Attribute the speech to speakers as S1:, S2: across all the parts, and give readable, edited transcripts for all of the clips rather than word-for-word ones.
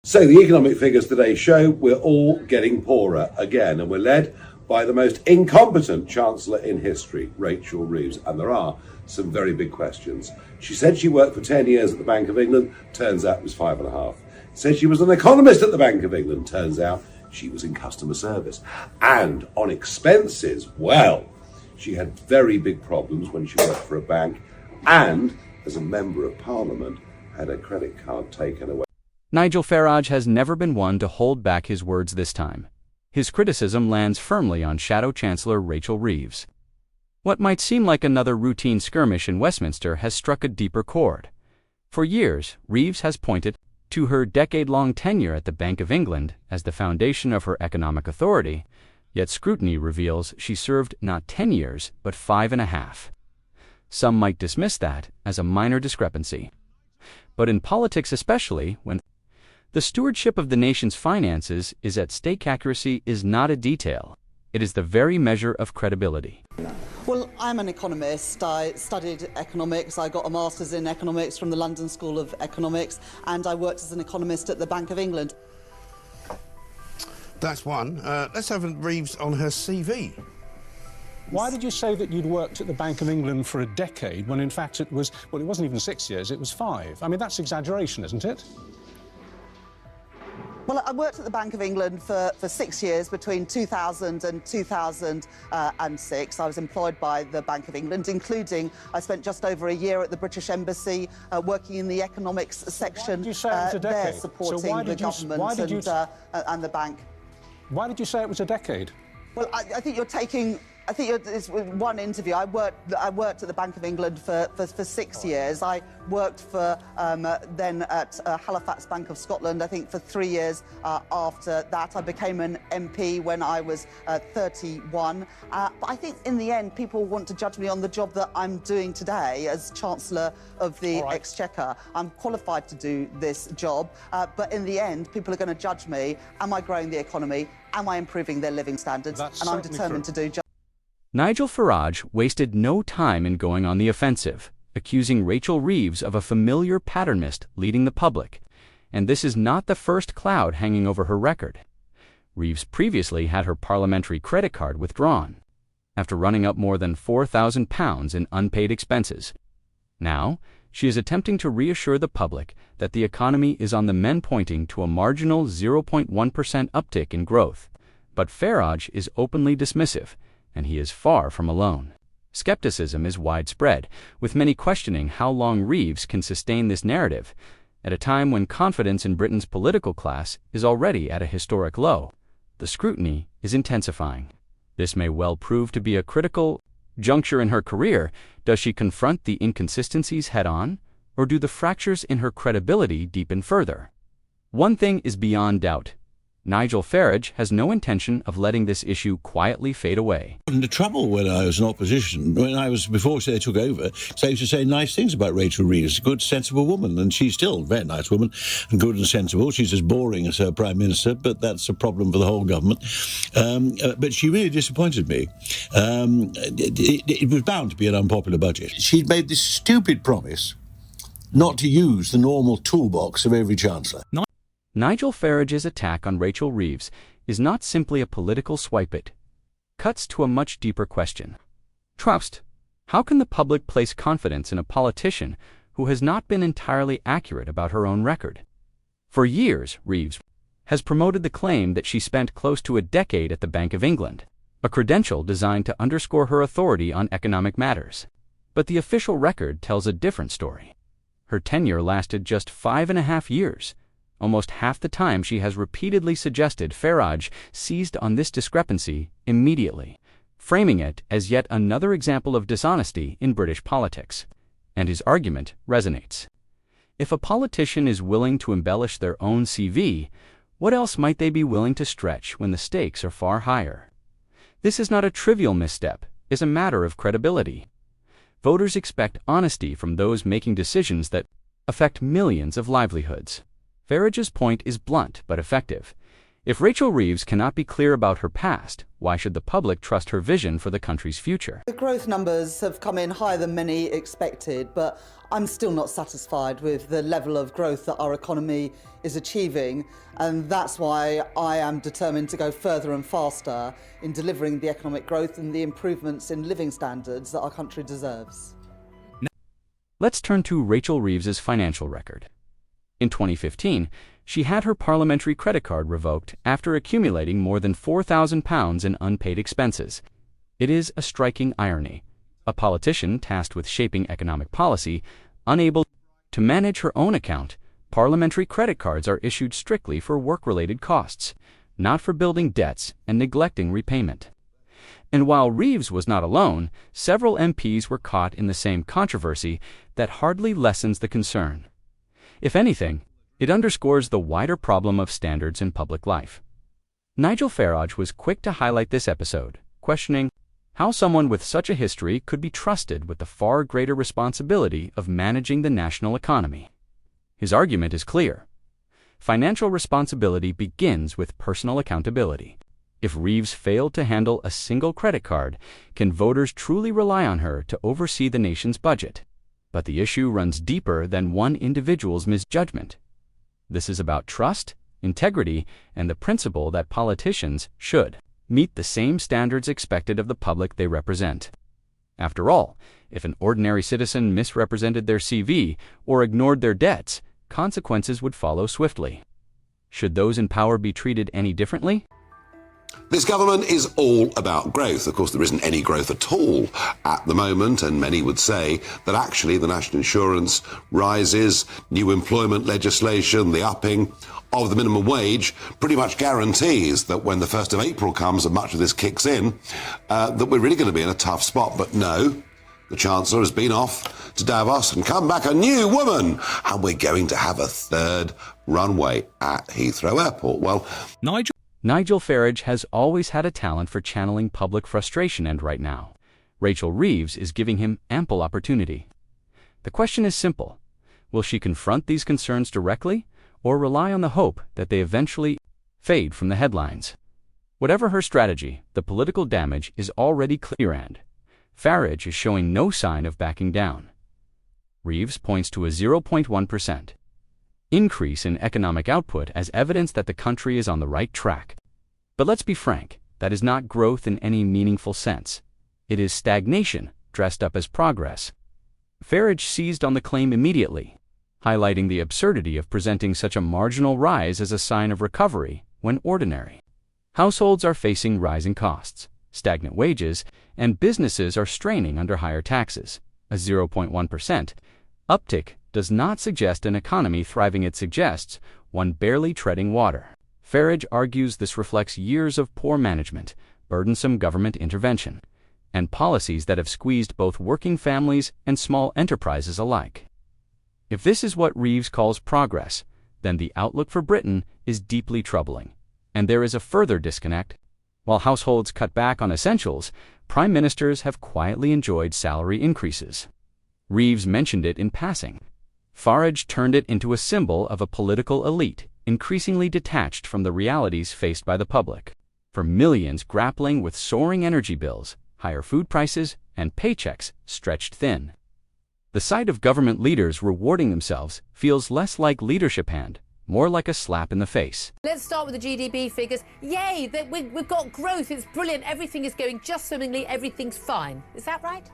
S1: So the economic figures today show we're all getting poorer again, and we're led by the most incompetent Chancellor in history, Rachel Reeves. And there are some very big questions. She said she worked for 10 years at the Bank of England, turns out it was 5.5. Said she was an economist at the Bank of England, turns out she was in customer service. And on expenses, well, she had very big problems when she worked for a bank, and as a Member of Parliament, had her credit card taken away.
S2: Nigel Farage has never been one to hold back his words this time. His criticism lands firmly on Shadow Chancellor Rachel Reeves. What might seem like another routine skirmish in Westminster has struck a deeper chord. For years, Reeves has pointed to her decade-long tenure at the Bank of England as the foundation of her economic authority, yet scrutiny reveals she served not 10 years, but 5.5. Some might dismiss that as a minor discrepancy. But in politics especially, when the stewardship of the nation's finances is at stake, accuracy is not a detail. It is the very measure of credibility.
S3: Well, I'm an economist. I studied economics. I got a master's in economics from the London School of Economics, and I worked as an economist at the Bank of England.
S4: That's one. Let's have Reeves on her CV.
S5: Why did you say that you'd worked at the Bank of England for a decade when in fact it was, well, it wasn't even 6 years, it was 5? I mean, that's exaggeration, isn't it?
S3: Well, I worked at the Bank of England for 6 years, between 2000 and 2006. I was employed by the Bank of England, including I spent just over a year at the British Embassy working in the economics section there, supporting the government and the bank.
S5: Why did you say it was a decade?
S3: Well, I think you're taking... it's one interview. I worked at the Bank of England for 6 years. I worked for then at Halifax Bank of Scotland, I think, for 3 years after that. I became an MP when I was 31. But I think in the end, people want to judge me on the job that I'm doing today as Chancellor of the Exchequer. I'm qualified to do this job, but in the end, people are going to judge me. Am I growing the economy? Am I improving their living standards? And I'm determined to do just.
S2: Nigel Farage wasted no time in going on the offensive, accusing Rachel Reeves of a familiar patternist leading the public, and this is not the first cloud hanging over her record. Reeves previously had her parliamentary credit card withdrawn, after running up more than £4,000 in unpaid expenses. Now, she is attempting to reassure the public that the economy is on the mend, pointing to a marginal 0.1% uptick in growth, but Farage is openly dismissive, and he is far from alone. Skepticism is widespread, with many questioning how long Reeves can sustain this narrative, at a time when confidence in Britain's political class is already at a historic low. The scrutiny is intensifying. This may well prove to be a critical juncture in her career. Does she confront the inconsistencies head-on, or do the fractures in her credibility deepen further? One thing is beyond doubt. Nigel Farage has no intention of letting this issue quietly fade away.
S6: The trouble when I was in opposition, before they took over, they used to say nice things about Rachel Reeves, a good, sensible woman, and she's still a very nice woman, and good and sensible. She's as boring as her Prime Minister, but that's a problem for the whole government. But she really disappointed me. It was bound to be an unpopular budget. She'd made this stupid promise not to use the normal toolbox of every chancellor.
S2: Nigel Farage's attack on Rachel Reeves is not simply a political swipe. It cuts to a much deeper question. Trust. How can the public place confidence in a politician who has not been entirely accurate about her own record? For years, Reeves has promoted the claim that she spent close to a decade at the Bank of England, a credential designed to underscore her authority on economic matters. But the official record tells a different story. Her tenure lasted just 5.5 years. Almost half the time she has repeatedly suggested Farage seized on this discrepancy immediately, framing it as yet another example of dishonesty in British politics. And his argument resonates. If a politician is willing to embellish their own CV, what else might they be willing to stretch when the stakes are far higher? This is not a trivial misstep, it's a matter of credibility. Voters expect honesty from those making decisions that affect millions of livelihoods. Farage's point is blunt but effective. If Rachel Reeves cannot be clear about her past, Why should the public trust her vision for the country's future?
S3: The growth numbers have come in higher than many expected, but I'm still not satisfied with the level of growth that our economy is achieving, and that's why I am determined to go further and faster in delivering the economic growth and the improvements in living standards that our country deserves.
S2: Let's turn to Rachel Reeves's financial record. In 2015, she had her parliamentary credit card revoked after accumulating more than £4,000 in unpaid expenses. It is a striking irony. A politician tasked with shaping economic policy, unable to manage her own account, parliamentary credit cards are issued strictly for work-related costs, not for building debts and neglecting repayment. And while Reeves was not alone, several MPs were caught in the same controversy that hardly lessens the concern. If anything, it underscores the wider problem of standards in public life. Nigel Farage was quick to highlight this episode, questioning how someone with such a history could be trusted with the far greater responsibility of managing the national economy. His argument is clear. Financial responsibility begins with personal accountability. If Reeves failed to handle a single credit card, can voters truly rely on her to oversee the nation's budget? But the issue runs deeper than one individual's misjudgment. This is about trust, integrity, and the principle that politicians should meet the same standards expected of the public they represent. After all, if an ordinary citizen misrepresented their CV or ignored their debts, consequences would follow swiftly. Should those in power be treated any differently?
S1: This government is all about growth. Of course, there isn't any growth at all at the moment, and many would say that actually the national insurance rises, new employment legislation, the upping of the minimum wage pretty much guarantees that when the 1st of April comes and much of this kicks in, that we're really going to be in a tough spot. But no, the Chancellor has been off to Davos and come back a new woman, and we're going to have a third runway at Heathrow Airport. Well,
S2: Nigel Farage has always had a talent for channeling public frustration, and right now, Rachel Reeves is giving him ample opportunity. The question is simple. Will she confront these concerns directly, or rely on the hope that they eventually fade from the headlines? Whatever her strategy, the political damage is already clear, and Farage is showing no sign of backing down. Reeves points to a 0.1% increase in economic output as evidence that the country is on the right track. But let's be frank, that is not growth in any meaningful sense. It is stagnation dressed up as progress. Farage seized on the claim immediately, highlighting the absurdity of presenting such a marginal rise as a sign of recovery when ordinary. Households are facing rising costs, stagnant wages, and businesses are straining under higher taxes. A 0.1% uptick does not suggest an economy thriving. It suggests one barely treading water. Farage argues this reflects years of poor management, burdensome government intervention, and policies that have squeezed both working families and small enterprises alike. If this is what Reeves calls progress, then the outlook for Britain is deeply troubling. And there is a further disconnect. While households cut back on essentials, prime ministers have quietly enjoyed salary increases. Reeves mentioned it in passing. Farage turned it into a symbol of a political elite, increasingly detached from the realities faced by the public. For millions grappling with soaring energy bills, higher food prices, and paychecks stretched thin. The sight of government leaders rewarding themselves feels less like leadership hand, more like a slap in the face.
S7: Let's start with the GDP figures. Yay, we've got growth, it's brilliant, everything is going just swimmingly, everything's fine. Is that right?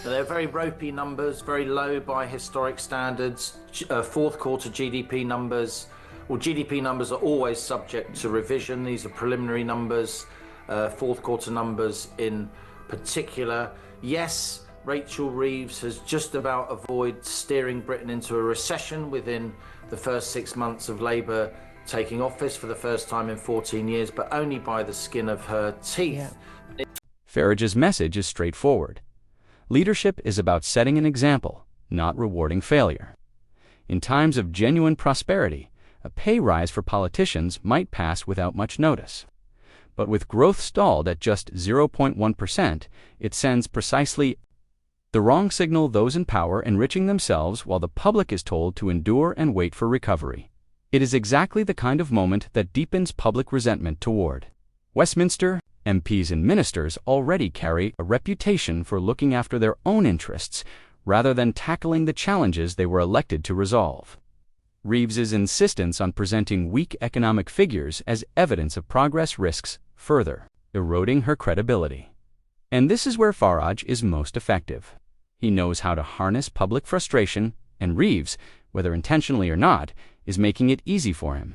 S8: They're very ropey numbers, very low by historic standards. Fourth quarter GDP numbers. Well, GDP numbers are always subject to revision. These are preliminary numbers, fourth quarter numbers in particular. Yes, Rachel Reeves has just about avoided steering Britain into a recession within the first 6 months of Labour taking office for the first time in 14 years, but only by the skin of her teeth.
S2: Yeah. Farage's message is straightforward. Leadership is about setting an example, not rewarding failure. In times of genuine prosperity, a pay rise for politicians might pass without much notice. But with growth stalled at just 0.1%, it sends precisely the wrong signal. Those in power enriching themselves while the public is told to endure and wait for recovery. It is exactly the kind of moment that deepens public resentment toward Westminster, MPs and ministers already carry a reputation for looking after their own interests rather than tackling the challenges they were elected to resolve. Reeves's insistence on presenting weak economic figures as evidence of progress risks further eroding her credibility. And this is where Farage is most effective. He knows how to harness public frustration, and Reeves, whether intentionally or not, is making it easy for him.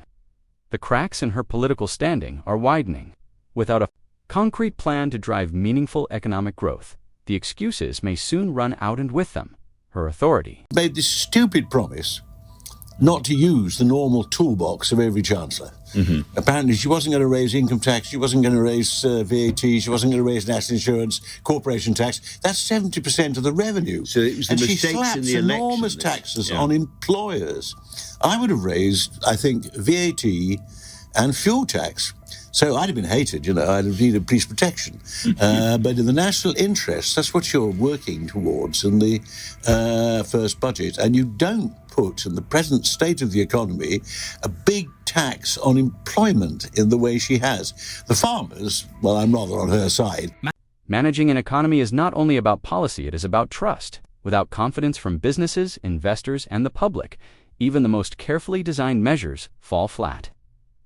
S2: The cracks in her political standing are widening. Without a concrete plan to drive meaningful economic growth, the excuses may soon run out, and with them, her authority.
S6: Made this stupid promise not to use the normal toolbox of every chancellor. Apparently she wasn't going to raise income tax, she wasn't going to raise VAT, she wasn't going to raise national insurance, corporation tax. That's 70% of the revenue.
S9: So it was the
S6: and she
S9: mistakes
S6: slaps
S9: in the election.
S6: enormous taxes on employers. I would have raised, I think, VAT and fuel tax. So I'd have been hated, I'd have needed police protection. But in the national interest, that's what you're working towards in the first budget. And you don't put, in the present state of the economy, a big tax on employment in the way she has. The farmers, well, I'm rather on her side.
S2: Managing an economy is not only about policy, it is about trust. Without confidence from businesses, investors, and the public, even the most carefully designed measures fall flat.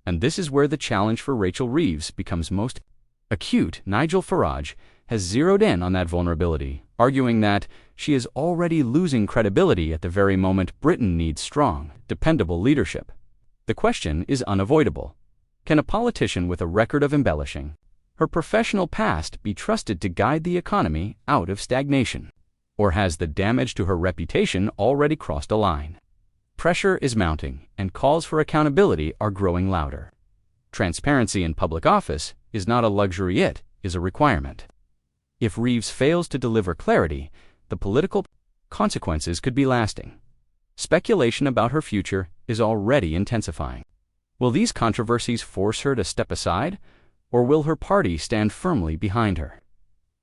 S2: And this is where the challenge for Rachel Reeves becomes most acute. Nigel Farage has zeroed in on that vulnerability, arguing that she is already losing credibility at the very moment Britain needs strong, dependable leadership. The question is unavoidable. Can a politician with a record of embellishing her professional past be trusted to guide the economy out of stagnation? Or has the damage to her reputation already crossed a line? Pressure is mounting, and calls for accountability are growing louder. Transparency in public office is not a luxury, it is a requirement. If Reeves fails to deliver clarity, the political consequences could be lasting. Speculation about her future is already intensifying. Will these controversies force her to step aside, or will her party stand firmly behind her?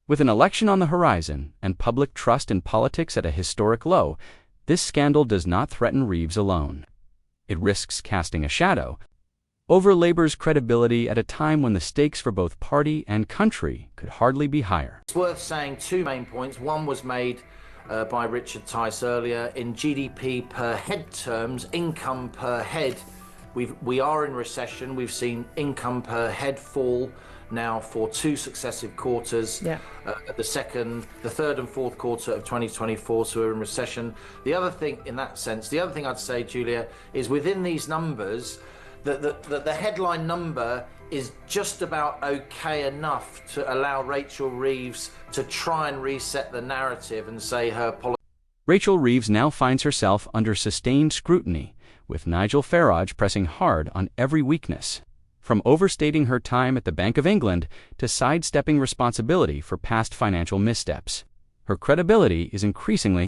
S2: With an election on the horizon and public trust in politics at a historic low, this scandal does not threaten Reeves alone. It risks casting a shadow over Labour's credibility at a time when the stakes for both party and country could hardly be higher.
S8: It's worth saying two main points. One was made by Richard Tice earlier. In GDP per head terms, income per head, we are in recession. We've seen income per head fall now for two successive quarters. The third and fourth quarter of 2024, so we're in recession. The other thing in that sense, the other thing I'd say, Julia, is within these numbers, the headline number is just about okay enough to allow Rachel Reeves to try and reset the narrative and say her policy.
S2: Rachel Reeves now finds herself under sustained scrutiny, with Nigel Farage pressing hard on every weakness, from overstating her time at the Bank of England to sidestepping responsibility for past financial missteps. Her credibility is increasingly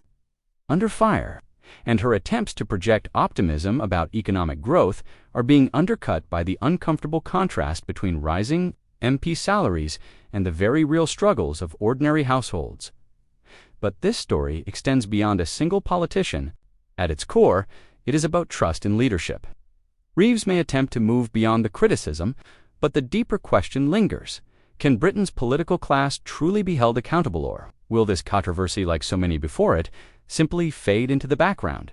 S2: under fire, and her attempts to project optimism about economic growth are being undercut by the uncomfortable contrast between rising MP salaries and the very real struggles of ordinary households. But this story extends beyond a single politician. At its core, it is about trust in leadership. Reeves may attempt to move beyond the criticism, but the deeper question lingers. Can Britain's political class truly be held accountable, or will this controversy, like so many before it, simply fade into the background?